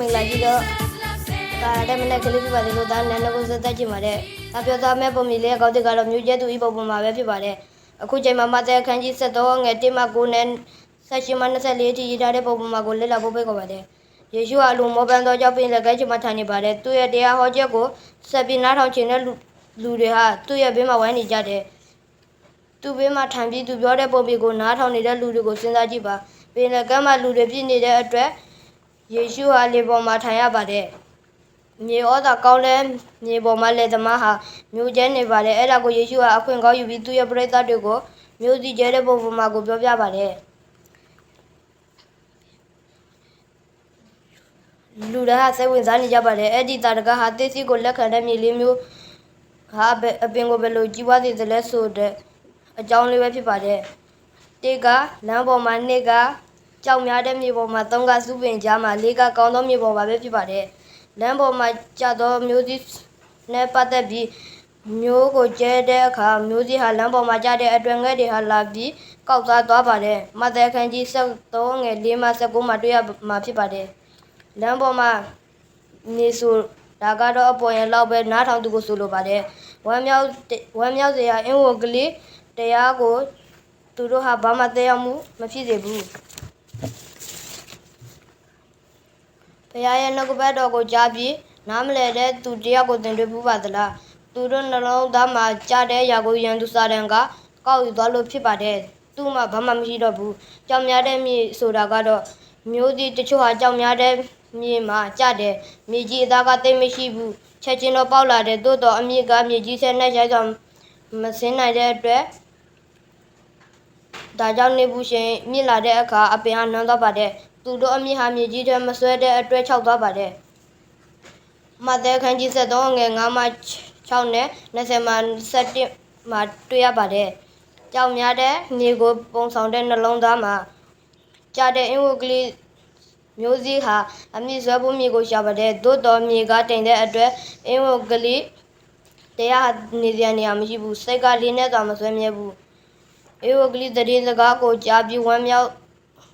မင်္ဂလာကြီးတော့ဒါတဲ့မနေ့ကလေးပြပါတယ်လို့ဒါနန်းကိုစသက်ကြည့်ပါတယ်။အပြောသားမဲ့ပုံမြင်လေးကောက်တဲ့ကတော့မြို့ကျဲသူဤပုံပေါ်မှာပဲဖြစ်ပါတယ်။အခုချိန်မှာမတဲ့အခန်းကြီး73ငယ်1မှ9နဲ့18မှ24ထိရေးထားတဲ့ပုံပေါ်မှာကိုလက်လာဖို့ဖိတ်ခေါ်ပါတယ်။ယေရှုဟာလူမောပန်းသောကြောင့်ပင်လက်ခဲချိန်မှာထိုင်နေပါတယ်။သူ့ရဲ့တရားဟောချက်ကိုဆက်ပြီးနားထောင်ခြင်းတဲ့လူတွေဟာသူ့ရဲ့ဘေးမှာဝိုင်းနေကြတယ်။သူ့ဘေးမှာထိုင်ပြီးသူပြောတဲ့ပုံပြင်ကိုနားထောင်နေတဲ့လူတွေကိုစဉ်းစားကြည့်ပါ။ပင်လက်ကမ်းမှာလူတွေပြည့်နေတဲ့အတွက်ယေရှုဟာလေပေါ်မှာထိုင်ရပါတယ်။မြေဩဇာကောင်းတဲ့မြေပေါ်မှာလက်သမားဟာမြို့ကျဲနေပါတယ်။အဲ့ဒါကိုယေရှုဟာအခွင့်ကောင်းယူပြီးသူ့ရဲ့ပရိသတ်တွေကိုမြို့စီကျဲတဲ့ပုံပေါ်မှာကိုပြောပြပါတယ်။လူတွေဟာစိတ်ဝင်စားနေကြပါတယ်။အဲ့ဒီတာတကဟာသိသိကိုလက်ခံတဲ့မြေလေးမျိုးဟာအပင်ကိုဘယ်လိုကြီးပွားစေသလဲဆိုတဲ့အကြောင်းလေးပဲဖြစ်ပါတယ်။တေကလမ်းပေါ်မှာနေကကြောက်များတဲ့မြေပေါ်မှာ3ကစုပင်ကြားမှာ4ကကောင်းသောမြေပေါ်မှာပဲဖြစ်ပါတယ်။လမ်းပေါ်မှာကျသောမျိုးစည်းနဲ့ပတ်သက်ပြီးမျိုးကိုကျဲတဲ့အခါမျိုးစည်းဟာလမ်းပေါ်မှာကျတဲ့အတွင်ငယ်တွေဟာလာပြီးကောက်စားသွားပါတယ်။မဿဲခန်းကြီး73ငယ်4မှ19မှာတွေ့ရမှာဖြစ်ပါတယ်။လမ်းပေါ်မှာနေဆိုတာကတော့အပေါ်ရင်လောက်ပဲနားထောင်သူကိုဆိုလိုပါတယ်။ဝမ်းမြောက်စရာအင်ဝကလေးတရားကိုသူတို့ဟာဘာမှသိရမှုမဖြစ်စေဘူး။ဘုရားရဲ့နှုတ်ကပတ်တော်ကိုကြားပြီးနားမလည်တဲ့သူတရားကိုသင်တွေ့ဘူးပါသလား။သူတို့နှလုံးသားမှာကြားတဲ့အရာကိုယန်သူစာတန်ကကောက်ယူသွားလို့ဖြစ်ပါတယ်။သူ့မှာဘာမှမရှိတော့ဘူး။ကြောက်များတဲ့မြေဆိုတာကတော့မျိုးစီတချို့ဟာကြောက်များတဲ့မြေမှာကြတယ်။မြေကြီးအသားကသိမရှိဘူး။ချက်ချင်းတော့ပေါက်လာတယ်။သို့တော့အမြေကမြေကြီးဆက်နဲ့ရိုက်ဆောင်မစင်းနိုင်တဲ့အတွက်ဒါကြောင့်နေဘူးရှင်မြစ်လာတဲ့အခါအပင်ဟာနန်းသွားပါတယ်။သူတို့အမြင့်ဟာမြေကြီးထဲမဆွဲတဲ့အတွက်ခြောက်သွားပါတယ်။မဿဲခန်းကြီး73ငယ်5မှ6နဲ့20မှ17မှာတွေ့ရပါတယ်။ကြောက်များတဲ့မြေကိုပုံဆောင်တဲ့နှလုံးသားမှာကြားတဲ့အင်ဝကလေးမျိုးစည်းဟာအမြင့်ဆွဲဖို့မြေကိုရှာပါတယ်။သို့တော်မြေကတိမ်တဲ့အတွက်အင်ဝကလေးတရားနေစရာနေရာမရှိဘူး။စိတ်ကလေးနဲ့သာမဆွဲမြဲဘူး။ဧဝကလေးတည်စကားကိုကြားပြီးဝမ်းမြောက်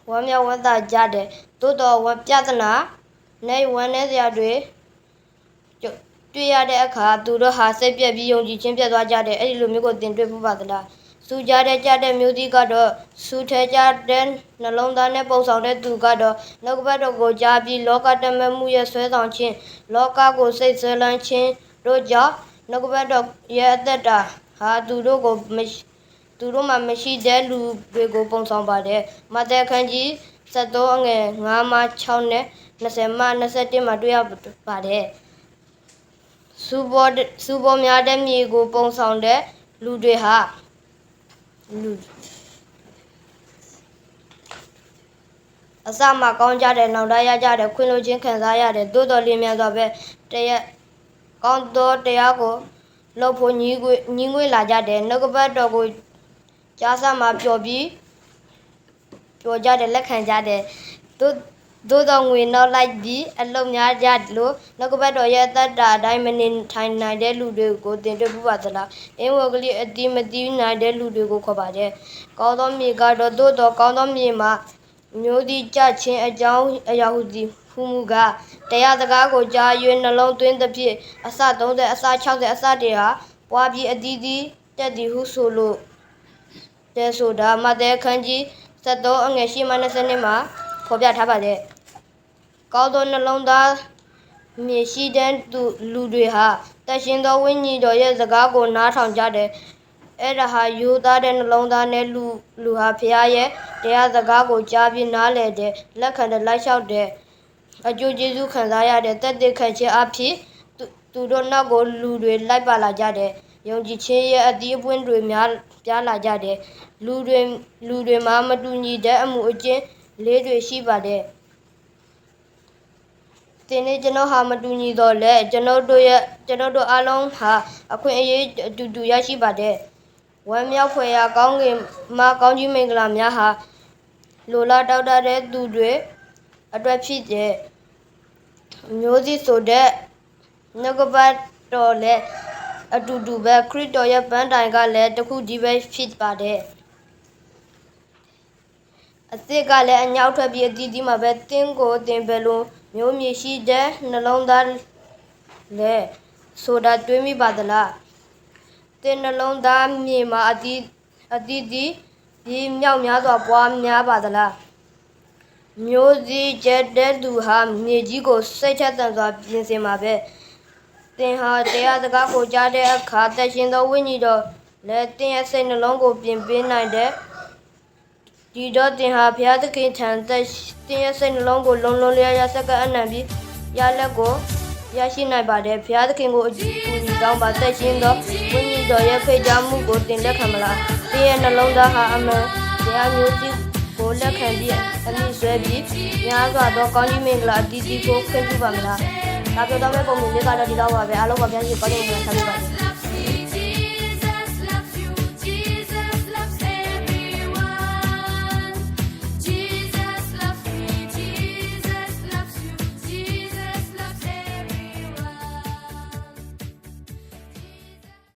ဝမ်းသာကြတယ်။သို့တော်ပြဿနာနဲ့ဝမ်းနည်းစရာတွေတွေ့ရတဲ့အခါသူတို့ဟာစိတ်ပြက်ပြီးယုံကြည်ခြင်းပြတ်သွားကြတယ်။အဲ့ဒီလိုမျိုးကိုသင်တွေ့ဖို့ပါသလား။စူကြတဲ့မျိုးသီးကတော့စူထဲကြတဲ့နှလုံးသားနဲ့ပုံဆောင်တဲ့သူကတော့နှုတ်ကပတ်တော်ကိုကြားပြီးလောကတမက်မှုရဲ့ဆွဲဆောင်ခြင်းလောကကိုစိတ်ဆွဲလန်းခြင်းတို့ကြောင့်နှုတ်ကပတ်တော်ရဲ့အသက်တာဟာသူတို့မှာမရှိတဲ့လူတွေကိုပုံဆောင်ပါတယ်။မဿဲခန်းကြီး73ငယ်5မှ6နဲ့20မှ21မှာတွေ့ရပါတယ်။စူပေါ်များတဲ့မြေကိုပုံဆောင်တဲ့လူတွေဟာအစမှကောင်းကြတယ်နောက်တရကြတယ်ခွင့်လို့ချင်းခံစားရတယ်သို့တော်လင်းမြန်စွာပဲကောင်းသောတရားကိုလုပ်ဖို့ညီငွေလာကြတယ်နှုတ်ကပတ်တော်ကိုကြားစမှာပျော်ကြတယ်လက်ခံကြတယ်သို့တော်ငွေနောက်လိုက်ပြီးအလုံးများကြလို့နှုတ်ကပတ်တော်ရဲ့အသက်တာအတိုင်းမနေထိုင်နိုင်တဲ့လူတွေကိုသင်တွေ့ဖို့ပါသလားအင်းဝကလေးအတိမတိနိုင်တဲ့လူတွေကိုခေါ်ပါတယ်ကောင်းသောမြေကတော့သို့တော်ကောင်းသောမြေမှာမျိုးဒီကြခြင်းအကြောင်းအရာဟုမူကားတရားစကားကိုကြား၍နှလုံးသွင်းသဖြင့်အစ30အစ60အစတွေဟာပွားပြီးအသီးသီးတက်သည်ဟုဆိုလို့တဲ့ဆိုတာမဿဲခန်းကြီး73အငယ်8မှ20မှာဖော်ပြထားပါတယ်ကောင်းသောနှလုံးသားမြေရှိတဲ့လူတွေဟာတရှင်သောဝိညာဉ်တော်ရဲ့စကားကိုနားထောင်ကြတယ်အဲ့ဒါဟာယူသားတဲ့နှလုံးသားနဲ့လူဟာဖျားရဲ့တရားစကားကိုကြားပြီးနားလည်တယ်လက်ခံတယ်လိုက်လျှောက်တယ်အကျိုးကျေးဇူးခံစားရတယ်တက်တဲ့ခံခြင်းအဖြစ်သူတို့နောက်ကိုလူတွေလိုက်ပါလာကြတယ်ယုံကြည်ခြင်းရဲ့အသီးအပွင့်တွေများပြားလာကြတယ်လူတွေမှာမတူညီတဲ့အမှုအကျင့်လေးတွေရှိပါတယ်ဒီနေ့ကျွန်တော်ဟာမတူညီတော့လဲကျွန်တော်တို့အားလုံးဟာအခွင့်အရေးအတူတူရရှိပါတယ်ဝမ်းမြောက်ဖွယ်ရာကောင်းကြီးမင်္ဂလာများဟာလိုလားတောက်တတဲ့သူတွေအတွက်ဖြစ်တယ်မျိုးစီဆိုတဲ့နှုတ်ကပတ်တော်လည်းအတူတူပဲခရစ်တော်ရဲ့ပန်းတိုင်ကလည်းတစ်ခုတည်းပဲဖြစ်ပါတယ်အစ်စ်ကလည်းအညောက်ထွက်ပြီးအတီးတီးမှာပဲတင်းကိုတင်ပဲလို့ မျိုးမြေရှိတဲ့နှလုံးသားလဲဆိုတာတွေးမိပါသလားတင်နှလုံးသားမြေမှာအတီးဒီမြောက်များစွာပွားများပါသလားမျိုးစည်းကျက်တဲ့သူဟာမြေကြီးကိုစိတ်ချက်တန်စွာပြင်ဆင်ပါပဲသင်ဟာတရားစကားကိုကြားတဲ့အခါသက်ရှင်သောဝိညာဉ်တော်လည်းသင်ရဲ့စိတ်နှလုံးကိုပြင်ပေးနိုင်တဲ့ဒီတော့သင်ဟာဘုရားသခင်ထံသင်ရဲ့စိတ်နှလုံးကိုလုံးလုံးလျားလျားစက္ကအနံပြီးရလက်ကိုရရှိနိုင်ပါတယ်ဘုရားသခင်ကိုအကူအညီတောင်းပါသက်ရှင်သောဝိညာဉ်တော်ရဲ့ဖိတ်ကြားမှုကိုသင်လက်ခံမလားသင်ရဲ့နှလုံးသားဟာအမှန်တရားမျိုးကြီးကိုလက်ခံပြီးအမိဆွဲပြီးများစွာသောကောင်းကြီးမင်္ဂလာအတီးတီးကိုခွင့်ပြုပါမလားဒါပြောတော့မဲ့ပုံမြင်လေးကတော့ဒီတော့ပါပဲအားလုံးပါဘုရားရှင်ကောင်းကြီးမင်္ဂလာဆက်ပေးပါစေ